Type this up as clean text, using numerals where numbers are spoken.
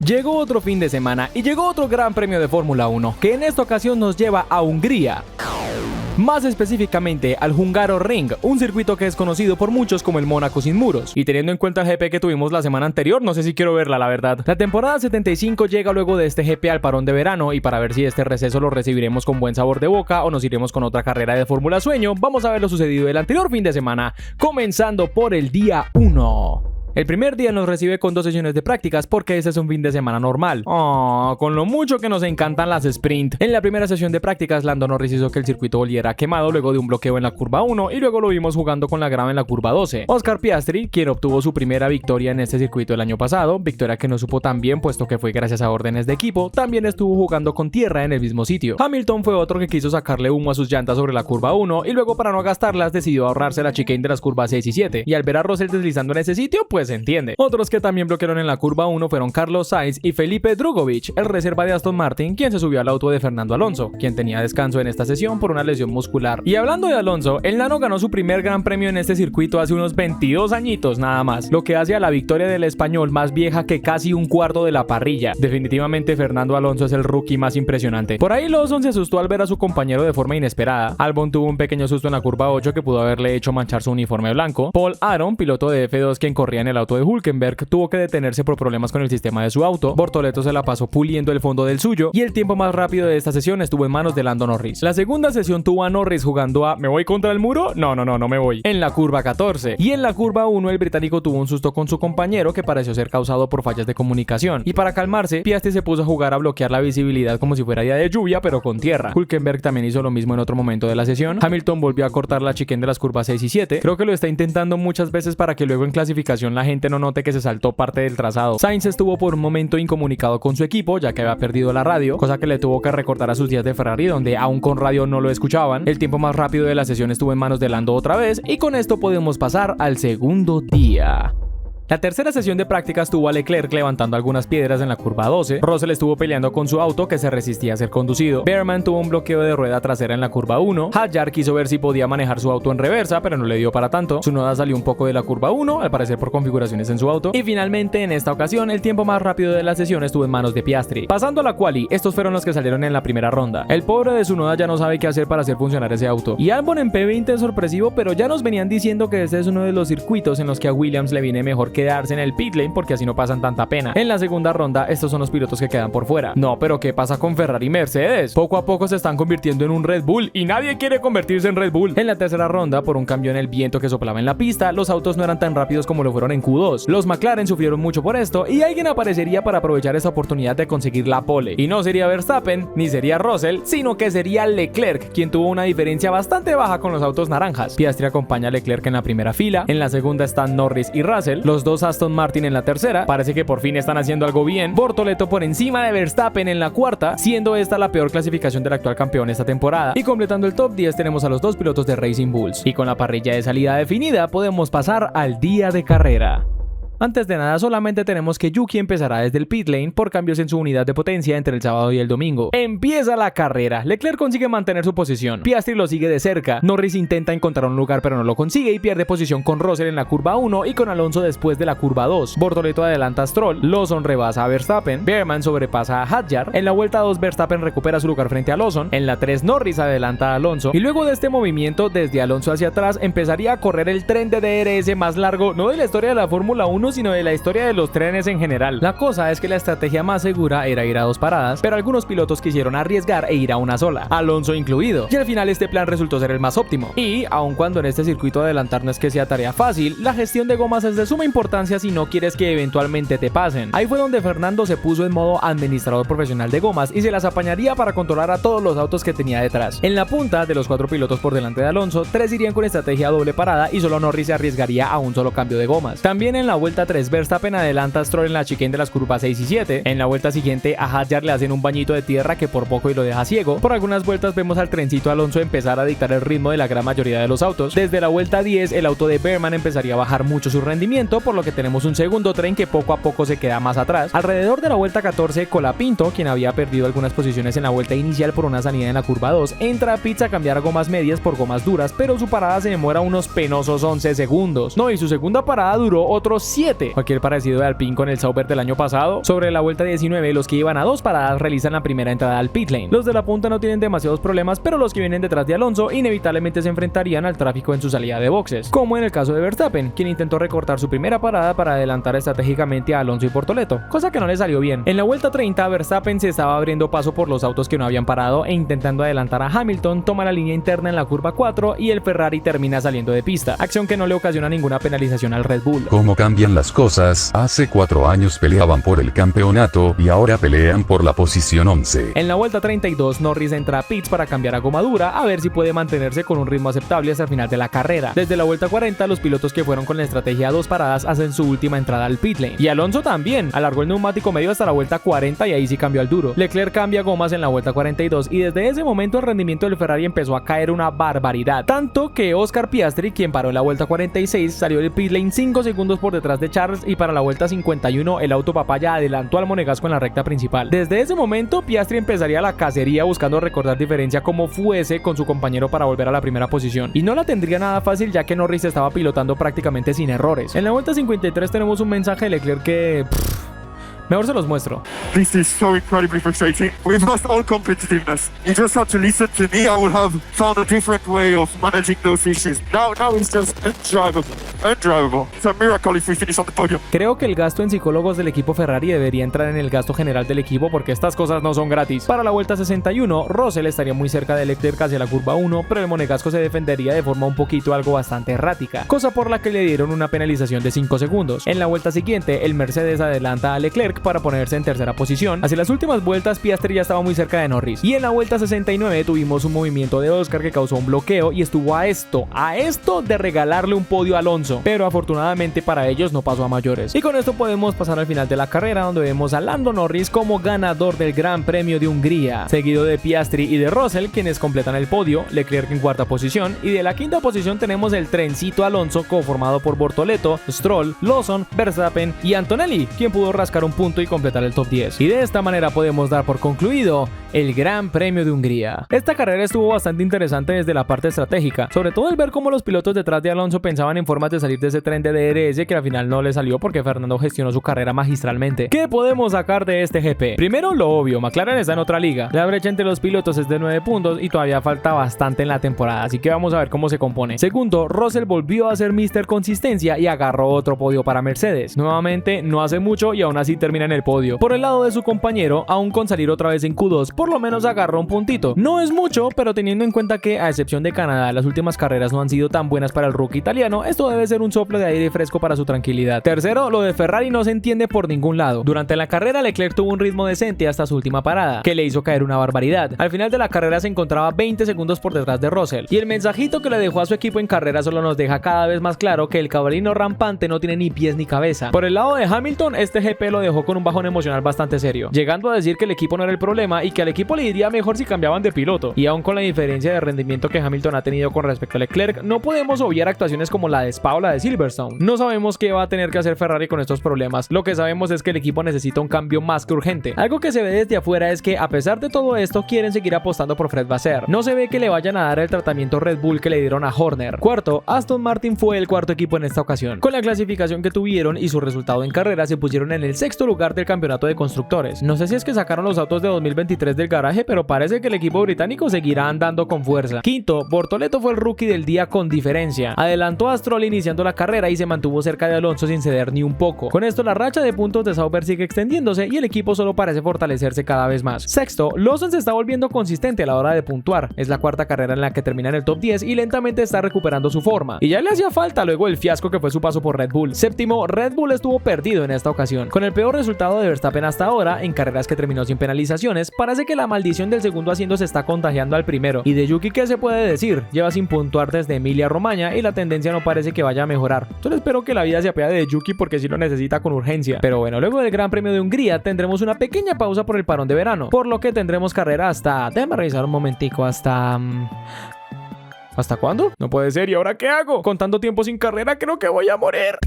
Llegó otro fin de semana y llegó otro gran premio de Fórmula 1, que en esta ocasión nos lleva a Hungría. Más específicamente al Hungaroring, un circuito que es conocido por muchos como el Mónaco sin muros. Y teniendo en cuenta el GP que tuvimos la semana anterior, no sé si quiero verla, la verdad. La temporada 75 llega luego de este GP al parón de verano, y para ver si este receso lo recibiremos con buen sabor de boca o nos iremos con otra carrera de Fórmula Sueño, vamos a ver lo sucedido el anterior fin de semana, comenzando por el día 1. El primer día nos recibe con 2 sesiones de prácticas porque este es un fin de semana normal. Con lo mucho que nos encantan las sprint. En la primera sesión de prácticas, Lando Norris hizo que el circuito volviera quemado luego de un bloqueo en la curva 1 y luego lo vimos jugando con la grava en la curva 12. Oscar Piastri, quien obtuvo su primera victoria en este circuito el año pasado, victoria que no supo tan bien puesto que fue gracias a órdenes de equipo, también estuvo jugando con tierra en el mismo sitio. Hamilton fue otro que quiso sacarle humo a sus llantas sobre la curva 1 y luego, para no gastarlas, decidió ahorrarse la chicane de las curvas 6 y 7, y al ver a Russell deslizando en ese sitio, pues se entiende. Otros que también bloquearon en la curva 1 fueron Carlos Sainz y Felipe Drugovich, el reserva de Aston Martin, quien se subió al auto de Fernando Alonso, quien tenía descanso en esta sesión por una lesión muscular. Y hablando de Alonso, el nano ganó su primer gran premio en este circuito hace unos 22 añitos nada más, lo que hace a la victoria del español más vieja que casi un cuarto de la parrilla. Definitivamente Fernando Alonso es el rookie más impresionante. Por ahí Lawson se asustó al ver a su compañero de forma inesperada. Albon tuvo un pequeño susto en la curva 8 que pudo haberle hecho manchar su uniforme blanco. Paul Aron, piloto de F2 quien corría en el auto de Hülkenberg, tuvo que detenerse por problemas con el sistema de su auto. Bortoleto se la pasó puliendo el fondo del suyo, y el tiempo más rápido de esta sesión estuvo en manos de Lando Norris. La segunda sesión tuvo a Norris jugando a ¿me voy contra el muro? No me voy, en la curva 14. Y en la curva 1 el británico tuvo un susto con su compañero que pareció ser causado por fallas de comunicación. Y para calmarse, Piastri se puso a jugar a bloquear la visibilidad como si fuera día de lluvia, pero con tierra. Hülkenberg también hizo lo mismo en otro momento de la sesión. Hamilton volvió a cortar la chicane de las curvas 6 y 7. Creo que lo está intentando muchas veces para que luego en clasificación la gente no note que se saltó parte del trazado. Sainz estuvo por un momento incomunicado con su equipo, ya que había perdido la radio, cosa que le tuvo que recordar a sus días de Ferrari, donde aún con radio no lo escuchaban. El tiempo más rápido de la sesión estuvo en manos de Lando otra vez, y con esto podemos pasar al segundo día. La tercera sesión de prácticas tuvo a Leclerc levantando algunas piedras en la curva 12. Russell estuvo peleando con su auto que se resistía a ser conducido. Behrman tuvo un bloqueo de rueda trasera en la curva 1. Hadjar quiso ver si podía manejar su auto en reversa, pero no le dio para tanto. Tsunoda salió un poco de la curva 1, al parecer por configuraciones en su auto. Y finalmente, en esta ocasión, el tiempo más rápido de la sesión estuvo en manos de Piastri. Pasando a la quali, estos fueron los que salieron en la primera ronda. El pobre de Tsunoda ya no sabe qué hacer para hacer funcionar ese auto. Y Albon en P20 es sorpresivo, pero ya nos venían diciendo que este es uno de los circuitos en los que a Williams le viene mejor quedarse en el pit lane porque así no pasan tanta pena. En la segunda ronda, estos son los pilotos que quedan por fuera. No, pero ¿qué pasa con Ferrari y Mercedes? Poco a poco se están convirtiendo en un Red Bull y nadie quiere convertirse en Red Bull. En la tercera ronda, por un cambio en el viento que soplaba en la pista, los autos no eran tan rápidos como lo fueron en Q2. Los McLaren sufrieron mucho por esto y alguien aparecería para aprovechar esta oportunidad de conseguir la pole. Y no sería Verstappen, ni sería Russell, sino que sería Leclerc, quien tuvo una diferencia bastante baja con los autos naranjas. Piastri acompaña a Leclerc en la primera fila. En la segunda están Norris y Russell. Los dos Aston Martin en la tercera, parece que por fin están haciendo algo bien. Bortoleto por encima de Verstappen en la cuarta, siendo esta la peor clasificación del actual campeón esta temporada. Y completando el top 10 tenemos a los dos pilotos de Racing Bulls. Y con la parrilla de salida definida, podemos pasar al día de carrera. Antes de nada, solamente tenemos que Yuki empezará desde el pit lane por cambios en su unidad de potencia entre el sábado y el domingo. Empieza la carrera. Leclerc consigue mantener su posición. Piastri lo sigue de cerca. Norris intenta encontrar un lugar pero no lo consigue y pierde posición con Russell en la curva 1 y con Alonso después de la curva 2. Bortoleto adelanta a Stroll. Lawson rebasa a Verstappen. Behrman sobrepasa a Hadjar. En la vuelta 2 Verstappen recupera su lugar frente a Lawson. En la 3 Norris adelanta a Alonso. Y luego de este movimiento desde Alonso hacia atrás empezaría a correr el tren de DRS más largo, no de la historia de la Fórmula 1, sino de la historia de los trenes en general. La cosa es que la estrategia más segura era ir a 2 paradas, pero algunos pilotos quisieron arriesgar e ir a una sola, Alonso incluido, y al final este plan resultó ser el más óptimo. Y, aun cuando en este circuito adelantar no es que sea tarea fácil, la gestión de gomas es de suma importancia si no quieres que eventualmente te pasen. Ahí fue donde Fernando se puso en modo administrador profesional de gomas y se las apañaría para controlar a todos los autos que tenía detrás. En la punta, de los 4 pilotos por delante de Alonso, 3 irían con estrategia doble parada y solo Norris se arriesgaría a un solo cambio de gomas. También en la vuelta 3 Verstappen adelanta a Stroll en la chicane de las curvas 6 y 7. En la vuelta siguiente a Hadjar le hacen un bañito de tierra que por poco y lo deja ciego. Por algunas vueltas vemos al trencito Alonso empezar a dictar el ritmo de la gran mayoría de los autos. Desde la vuelta 10 el auto de Behrman empezaría a bajar mucho su rendimiento, por lo que tenemos un segundo tren que poco a poco se queda más atrás. Alrededor de la vuelta 14 Colapinto, quien había perdido algunas posiciones en la vuelta inicial por una salida en la curva 2, entra a pits a cambiar gomas medias por gomas duras, pero su parada se demora unos penosos 11 segundos. No, y su segunda parada duró otros 7 7. Cualquier parecido de Alpine con el Sauber del año pasado. Sobre la vuelta 19, los que iban a 2 paradas realizan la primera entrada al pit lane. Los de la punta no tienen demasiados problemas, pero los que vienen detrás de Alonso inevitablemente se enfrentarían al tráfico en su salida de boxes, como en el caso de Verstappen, quien intentó recortar su primera parada para adelantar estratégicamente a Alonso y Bortoleto, cosa que no le salió bien. En la vuelta 30, Verstappen se estaba abriendo paso por los autos que no habían parado e intentando adelantar a Hamilton, toma la línea interna en la curva 4 y el Ferrari termina saliendo de pista, acción que no le ocasiona ninguna penalización al Red Bull. ¿Cómo cambian las cosas? Hace 4 años peleaban por el campeonato y ahora pelean por la posición 11. En la vuelta 32, Norris entra a pits para cambiar a goma dura a ver si puede mantenerse con un ritmo aceptable hasta el final de la carrera. Desde la vuelta 40, los pilotos que fueron con la estrategia a 2 paradas hacen su última entrada al pit lane. Y Alonso también alargó el neumático medio hasta la vuelta 40 y ahí sí cambió al duro. Leclerc cambia gomas en la vuelta 42 y desde ese momento el rendimiento del Ferrari empezó a caer una barbaridad. Tanto que Oscar Piastri, quien paró en la vuelta 46, salió del pit lane 5 segundos por detrás de Charles y para la vuelta 51 el auto papaya adelantó al monegasco en la recta principal. Desde ese momento Piastri empezaría la cacería buscando recortar diferencia como fuese con su compañero para volver a la primera posición. Y no la tendría nada fácil ya que Norris estaba pilotando prácticamente sin errores. En la vuelta 53 tenemos un mensaje de Leclerc que... mejor se los muestro. This is so incredibly frustrating. We've lost all competitiveness. You just have to listen to me. I would have found a different way of managing those issues. Now it's just undrivable. It's a miracle if we finish on the podium. Creo que el gasto en psicólogos del equipo Ferrari debería entrar en el gasto general del equipo porque estas cosas no son gratis. Para la vuelta 61, Russell estaría muy cerca de Leclerc hacia la curva 1, pero el monegasco se defendería de forma un poquito algo bastante errática, cosa por la que le dieron una penalización de 5 segundos. En la vuelta siguiente, el Mercedes adelanta a Leclerc para ponerse en tercera posición. Hacia las últimas vueltas, Piastri ya estaba muy cerca de Norris. Y en la vuelta 69 tuvimos un movimiento de Oscar que causó un bloqueo y estuvo a esto de regalarle un podio a Alonso. Pero afortunadamente para ellos no pasó a mayores. Y con esto podemos pasar al final de la carrera, donde vemos a Lando Norris como ganador del Gran Premio de Hungría, seguido de Piastri y de Russell, quienes completan el podio, Leclerc en cuarta posición, y de la quinta posición tenemos el trencito Alonso conformado por Bortoleto, Stroll, Lawson, Verstappen y Antonelli, quien pudo rascar un punto y completar el top 10. Y de esta manera podemos dar por concluido el Gran Premio de Hungría. Esta carrera estuvo bastante interesante desde la parte estratégica, sobre todo el ver cómo los pilotos detrás de Alonso pensaban en formas de salir de ese tren de DRS que al final no le salió porque Fernando gestionó su carrera magistralmente. ¿Qué podemos sacar de este GP? Primero, lo obvio, McLaren está en otra liga. La brecha entre los pilotos es de 9 puntos y todavía falta bastante en la temporada, así que vamos a ver cómo se compone. Segundo, Russell volvió a ser Mr. Consistencia y agarró otro podio para Mercedes. Nuevamente, no hace mucho y aún así termina en el podio. Por el lado de su compañero, aún con salir otra vez en Q2, por lo menos agarró un puntito. No es mucho, pero teniendo en cuenta que, a excepción de Canadá, las últimas carreras no han sido tan buenas para el rookie italiano, esto debe ser un soplo de aire fresco para su tranquilidad. Tercero, lo de Ferrari no se entiende por ningún lado. Durante la carrera, Leclerc tuvo un ritmo decente hasta su última parada, que le hizo caer una barbaridad. Al final de la carrera se encontraba 20 segundos por detrás de Russell, y el mensajito que le dejó a su equipo en carrera solo nos deja cada vez más claro que el cabalino rampante no tiene ni pies ni cabeza. Por el lado de Hamilton, este GP lo dejó con un bajón emocional bastante serio, llegando a decir que el equipo no era el problema y que al equipo le iría mejor si cambiaban de piloto. Y aún con la diferencia de rendimiento que Hamilton ha tenido con respecto a Leclerc, no podemos obviar actuaciones como la de Spa o la de Silverstone. No sabemos qué va a tener que hacer Ferrari con estos problemas. Lo que sabemos es que el equipo necesita un cambio más que urgente. Algo que se ve desde afuera es que, a pesar de todo esto, quieren seguir apostando por Fred Vasseur. No se ve que le vayan a dar el tratamiento Red Bull que le dieron a Horner. Cuarto, Aston Martin fue el cuarto equipo en esta ocasión. Con la clasificación que tuvieron y su resultado en carrera, se pusieron en el sexto lugar del campeonato de constructores. No sé si es que sacaron los autos de 2023 del garaje, pero parece que el equipo británico seguirá andando con fuerza. Quinto, Bortoleto fue el rookie del día con diferencia. Adelantó a Stroll iniciando la carrera y se mantuvo cerca de Alonso sin ceder ni un poco. Con esto, la racha de puntos de Sauber sigue extendiéndose y el equipo solo parece fortalecerse cada vez más. Sexto, Lawson se está volviendo consistente a la hora de puntuar. Es la cuarta carrera en la que termina en el top 10 y lentamente está recuperando su forma. Y ya le hacía falta luego del fiasco que fue su paso por Red Bull. Séptimo, Red Bull estuvo perdido en esta ocasión. Con el peor resultado de Verstappen hasta ahora, en carreras que terminó sin penalizaciones, parece que la maldición del segundo asiento se está contagiando al primero. Y de Yuki, ¿qué se puede decir? Lleva sin puntuar desde Emilia-Romagna y la tendencia no parece que vaya a mejorar. Solo espero que la vida se apiade de Yuki porque sí lo necesita con urgencia. Pero bueno, luego del Gran Premio de Hungría tendremos una pequeña pausa por el parón de verano, por lo que tendremos carrera hasta... Déjame revisar un momentico, hasta... ¿Hasta cuándo? No puede ser, ¿y ahora qué hago? Con tanto tiempo sin carrera creo que voy a morir.